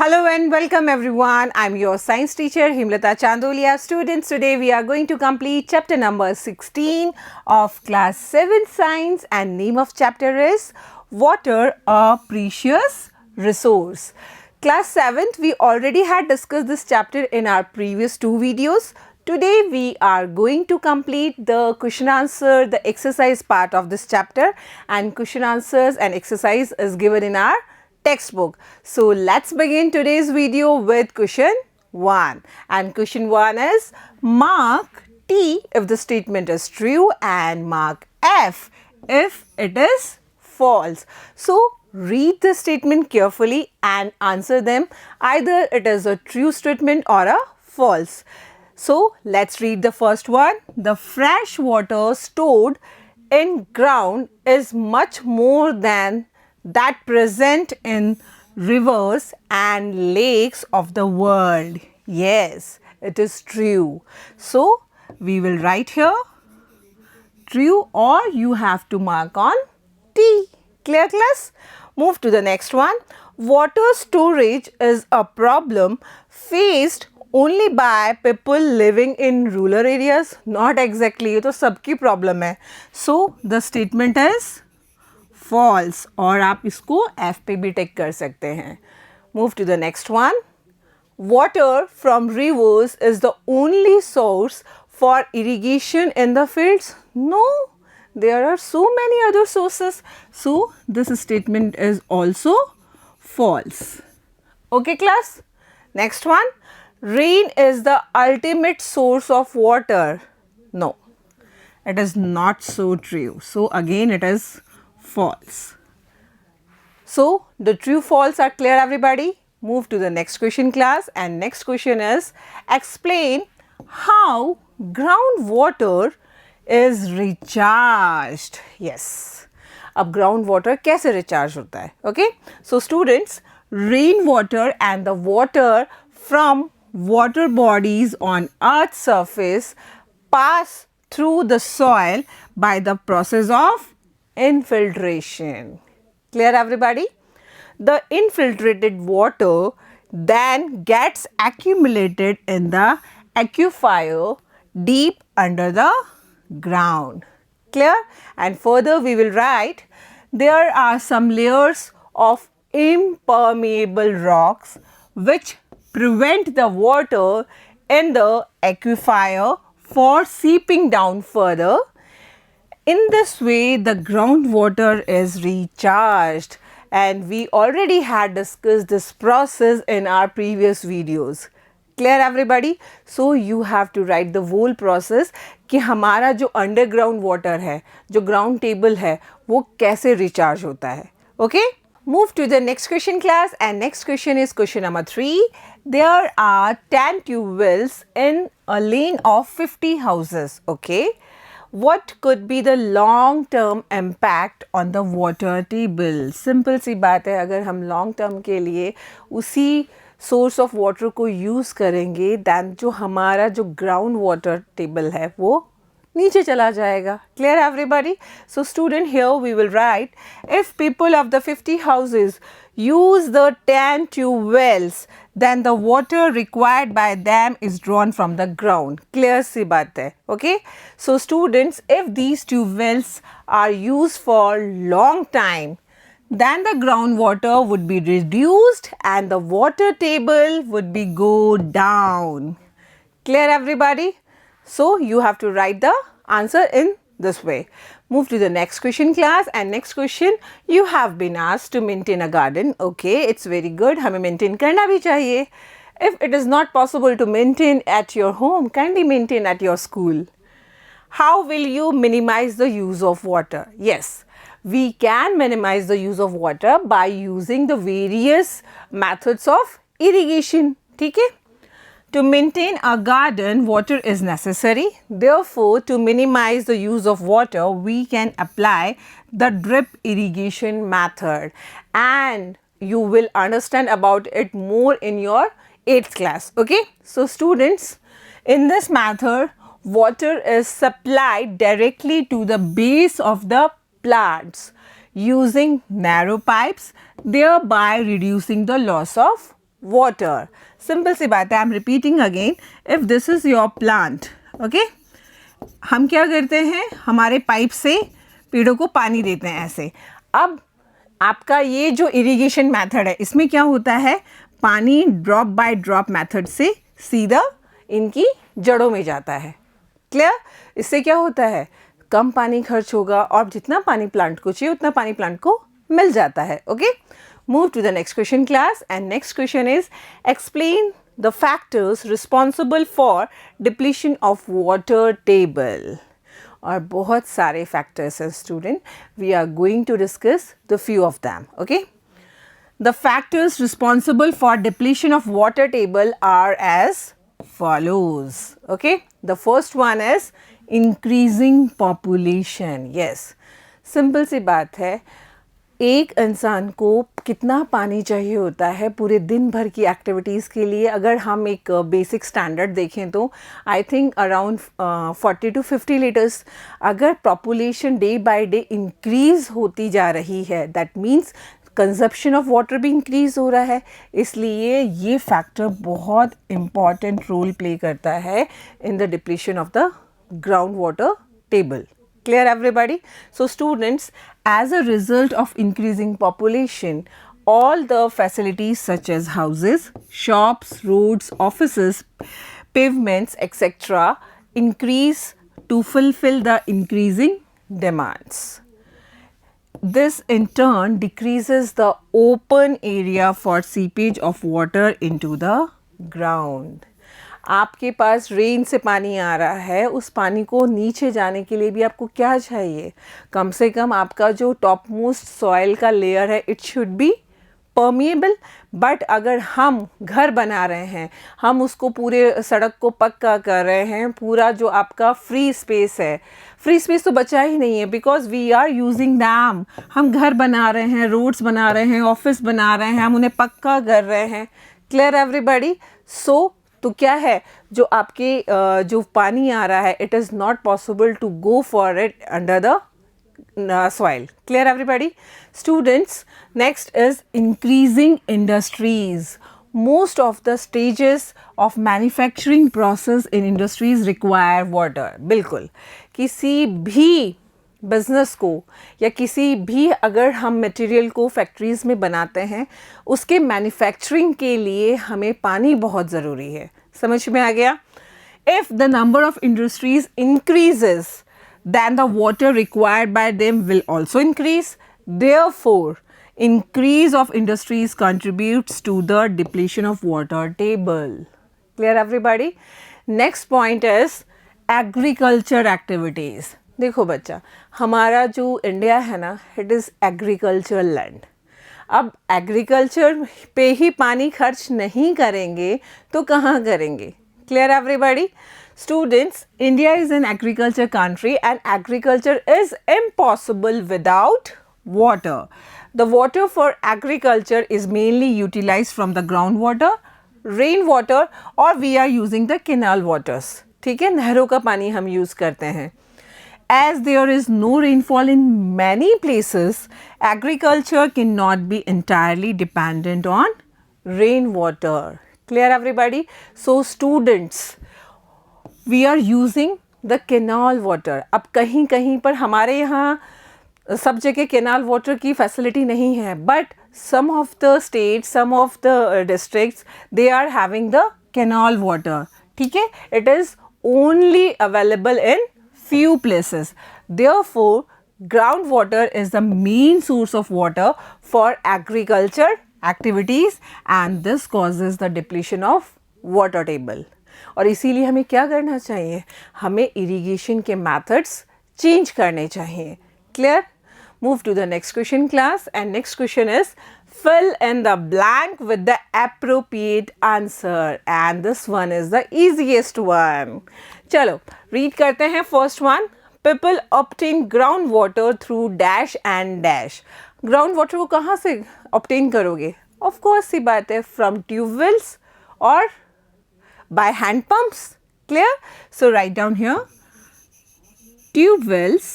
Hello and welcome everyone. I'm your science teacher Himlata Chandolia. Students, today we are going to complete chapter number 16 of class 7 science, and name of chapter is Water, a Precious Resource. Class 7th, we already had discussed this chapter in our previous two videos. Today we are going to complete the question answer, the exercise part of this chapter, and question answers and exercise is given in our textbook. So let's begin today's video with question 1, and question 1 is mark T if the statement is true and mark F if it is false. So read the statement carefully and answer them, either it is a true statement or a false. So let's read the first one. The fresh water stored in ground is much more than that present in rivers and lakes of the world. Yes, it is true. So we will write here true, or you have to mark on T. Clear class? Move to the next one. Water storage is a problem faced only by people living in rural areas. Not exactly, ये तो सबकी problem है. So the statement is false, और आप इसको F पे भी टिक कर सकते हैं. Move to the next one. Water from rivers is the only source for irrigation in the fields. No, there are so many other sources. So this statement is also false. Okay class? Next one. Rain is the ultimate source of water. No, it is not so true. So again it is false. So the true false are clear, everybody. Move to the next question class, and next question is explain how groundwater is recharged. Yes, अब groundwater कैसे recharge होता है? Okay, so students, rainwater and the water from water bodies on earth's surface pass through the soil by the process of infiltration. Clear, everybody? The infiltrated water then gets accumulated in the aquifer deep under the ground. Clear? And further we will write there are some layers of impermeable rocks which prevent the water in the aquifer from seeping down further. In this way, the groundwater is recharged, and we already had discussed this process in our previous videos. Clear, everybody? So you have to write the whole process कि हमारा जो underground water है, जो ground table है, वो कैसे recharge होता है. Okay? Move to the next question class, and next question is question number 3. There are 10 tube wells in a lane of 50 houses. Okay? What could be the long term impact on the water table? Simple सी बात है, अगर हम long term के लिए उसी source of water को use करेंगे, then जो हमारा जो ground water table है वो नीचे चला जाएगा. Clear, everybody? So student, here we will write if people of the 50 houses use the 10 tube wells, then the water required by them is drawn from the ground. Clear सी बात है. Okay? So students, if these tube wells are used for long time, then the groundwater would be reduced and the water table would be go down. Clear, everybody? So you have to write the answer in this way. Move to the next question class, and next question, you have been asked to maintain a garden. Okay, it's very good. हमें maintain करना भी चाहिए. If it is not possible to maintain at your home, kindly maintain at your school. How will you minimize the use of water? Yes, we can minimize the use of water by using the various methods of irrigation. ठीक है? To maintain a garden, water is necessary. Therefore, to minimize the use of water, we can apply the drip irrigation method, and you will understand about it more in your 8th class. Okay? So, students, in this method, water is supplied directly to the base of the plants using narrow pipes, thereby reducing the loss of water. Simple सी बात है, I'm repeating again. If this is your plant, okay? हम क्या करते हैं, हमारे pipe से पेड़ों को पानी देते हैं ऐसे. अब आपका ये जो इरिगेशन मेथड है, इसमें क्या होता है, पानी ड्रॉप बाय ड्रॉप मेथड से सीधा इनकी जड़ों में जाता है. क्लियर? इससे क्या होता है, कम पानी खर्च होगा और जितना पानी प्लांट को चाहिए उतना पानी प्लांट को मिल जाता है. Okay, move to the next question class. And next question is explain the factors responsible for depletion of water table. और बहुत सारे फैक्टर्स हैं student, we are going to discuss the few of them. Okay, the factors responsible for depletion of water table are as follows. Okay, the first one is increasing population. Yes, simple सी बात है, एक इंसान को कितना पानी चाहिए होता है पूरे दिन भर की एक्टिविटीज़ के लिए. अगर हम एक बेसिक स्टैंडर्ड देखें तो I think around 40 to 50 litres. अगर population day by day increase होती जा रही है, that means consumption of water भी इंक्रीज़ हो रहा है. इसलिए ये फैक्टर बहुत इम्पॉर्टेंट रोल प्ले करता है in the depletion of the ground water table. Clear everybody? So students, as a result of increasing population, all the facilities such as houses, shops, roads, offices, pavements, etc. increase to fulfill the increasing demands. This in turn decreases the open area for seepage of water into the ground. आपके पास rain से पानी आ रहा है, उस पानी को नीचे जाने के लिए भी आपको क्या चाहिए, कम से कम आपका जो टॉप मोस्ट सॉइल का लेयर है it should be permeable. But अगर हम घर बना रहे हैं, हम उसको पूरे सड़क को पक्का कर रहे हैं, पूरा जो आपका फ्री स्पेस है, फ्री स्पेस तो बचा ही नहीं है because we are using dam. हम घर बना रहे हैं, रोड्स बना रहे हैं, ऑफिस बना रहे हैं, हम उन्हें पक्का कर रहे हैं. Clear everybody? सो तो क्या है, जो आपके जो पानी आ रहा है it is not possible to go for it under the soil. Clear everybody? Students, next is increasing industries. Most of the stages of manufacturing process in industries require water. बिल्कुल, किसी भी बिज़नेस को या किसी भी अगर हम मटेरियल को फैक्ट्रीज़ में बनाते हैं, उसके मैन्युफैक्चरिंग के लिए हमें पानी बहुत ज़रूरी है. समझ में आ गया? If the number of industries increases then the water required by them will also increase. Therefore, increase of industries contributes to the depletion of water table. Clear everybody? Next point is agriculture activities. देखो बच्चा, हमारा जो India है ना, it is agriculture land. अब agriculture पे ही पानी खर्च नहीं करेंगे तो कहाँ करेंगे? Clear everybody? Students, India is an agriculture country and agriculture is impossible without water. The water for agriculture is mainly utilized from the groundwater, rainwater or we are using the canal waters. ठीक है, नहरों का पानी हम use करते हैं. As there is no rainfall in many places, agriculture cannot be entirely dependent on rainwater. Clear everybody? So students, we are using the canal water. अब कहीं कहीं पर हमारे यहाँ सब जगह कैनाल वाटर की फैसिलिटी नहीं है, but some of the states, some of the districts, they are having the canal water. ठीक है, it is only available in few places. Therefore, groundwater is the main source of water for agriculture activities and this causes the depletion of water table. और इसीलिए हमें क्या करना चाहिए, हमें irrigation के मेथड्स चेंज करने चाहिए. Clear? Move to the next question class. And next question is fill in the blank with the appropriate answer and this one is the easiest one. चलो read करते हैं. first one, people obtain groundwater through dash and dash. groundwater को कहाँ से obtain करोगे? of course सी बात है, from tubewells or by hand pumps. Clear? So write down here, tubewells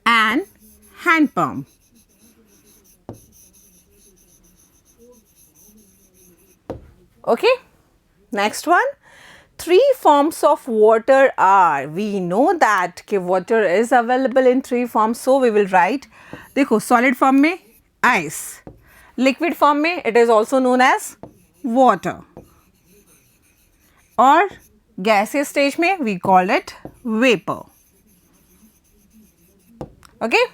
and hand pump. Okay, next one. Three forms of water are. We know that water is available in three forms, so we will write. देखो solid form में ice, liquid form में it is also known as water, और gaseous stage में we call it vapor. Okay,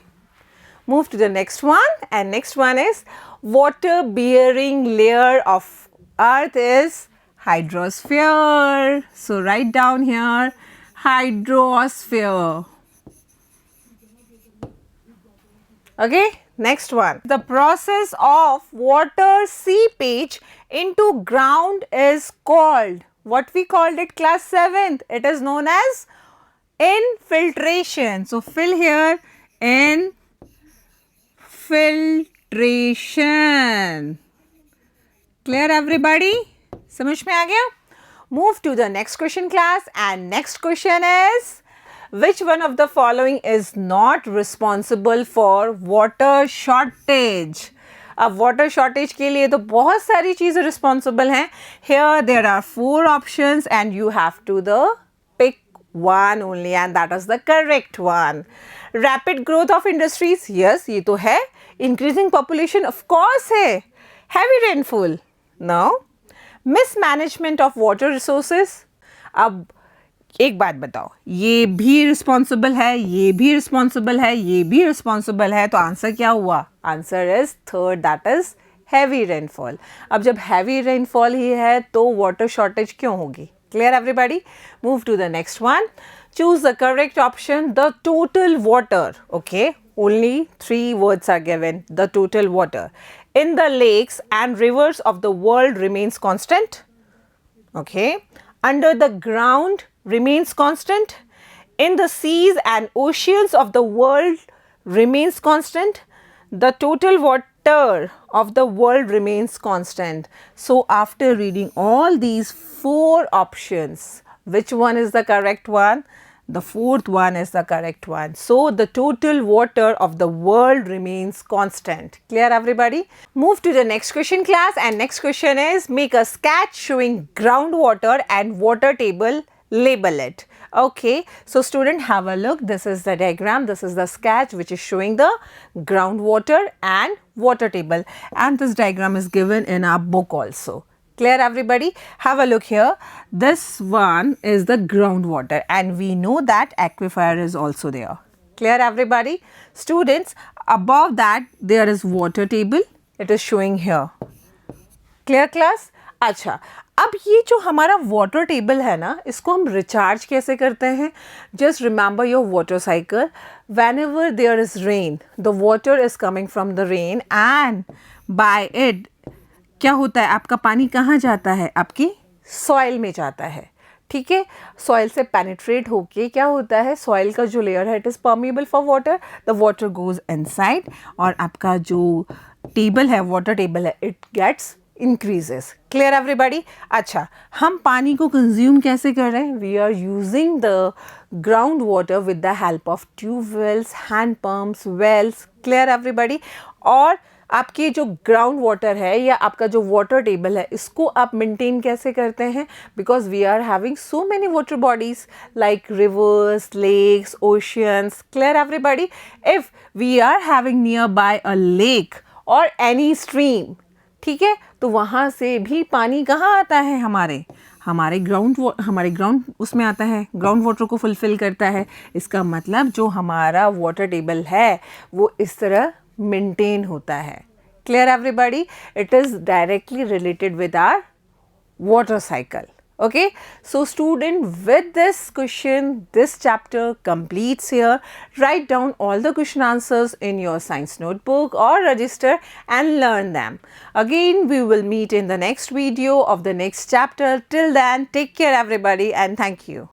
move to the next one, and next one is water bearing layer of earth is hydrosphere. So write down here hydrosphere. Okay, next one. The process of water seepage into ground is called, what we called it class 7th, it is known as infiltration. So fill here, infiltration. Clear everybody? समझ में आ गया? Move to the next question class, and next question is, which one of the following is not responsible for water shortage? अब water shortage के लिए तो बहुत सारी चीज़ें responsible हैं. Here there are 4 options and you have to pick one only, and that is the correct one. Rapid growth of industries, yes, ये तो है. Increasing population, of course है. Heavy rainfall, no. Mismanagement of water resources. अब एक बात बताओ, ये भी रिस्पॉन्सिबल है, ये भी रिस्पॉन्सिबल है, ये भी रिस्पॉन्सिबल है, तो आंसर क्या हुआ? Answer is third, that is heavy rainfall. अब जब हैवी रेनफॉल ही है तो वाटर शॉर्टेज क्यों होगी? Clear everybody? Move to the next one. Choose the correct option. The total water, okay, only 3 words are given. The total water in the lakes and rivers of the world remains constant. Okay. Under the ground remains constant. In the seas and oceans of the world remains constant. The total water of the world remains constant. So after reading all these 4 options, which one is the correct one? The fourth one is the correct one. So the total water of the world remains constant. Clear everybody? Move to the next question class, and next question is, make a sketch showing groundwater and water table, label it. Okay, so student, have a look. This is the diagram, this is the sketch which is showing the groundwater and water table, and this diagram is given in our book also. Clear everybody? Have a look here. This one is the groundwater, and we know that aquifer is also there. Clear everybody? Students, above that there is water table. It is showing here. Clear class? अच्छा, अब ये जो हमारा water table है ना, इसको हम recharge कैसे करते हैं? Just remember your water cycle. Whenever there is rain, the water is coming from the rain, and by it क्या होता है? आपका पानी कहाँ जाता है? आपकी सॉइल में जाता है. ठीक है, सॉइल से पेनिट्रेट होके क्या होता है? सॉइल का जो लेयर है, it is permeable for water. The water goes inside, और आपका जो टेबल है, वाटर टेबल है, it gets increases. Clear everybody? अच्छा, हम पानी को कंज्यूम कैसे कर रहे हैं? We are using the ground water with the help of tubewells, hand pumps, wells. Clear everybody? और आपके जो ग्राउंड वाटर है या आपका जो वाटर टेबल है, इसको आप मेंटेन कैसे करते हैं? Because we are having so many water bodies like rivers, lakes, oceans. Clear everybody? If we are having near by a lake और एनी स्ट्रीम, ठीक है, तो वहाँ से भी पानी कहाँ आता है? हमारे ग्राउंड उसमें आता है, ग्राउंड वाटर को फुलफिल करता है. इसका मतलब जो हमारा वाटर टेबल है वो इस तरह मेंटेन होता है. Clear everybody? It is directly related with our water cycle. Okay, so student, with this question, this chapter completes here. Write down all the question answers in your science notebook or register and learn them. Again, we will meet in the next video of the next chapter. Till then, take care everybody, and thank you.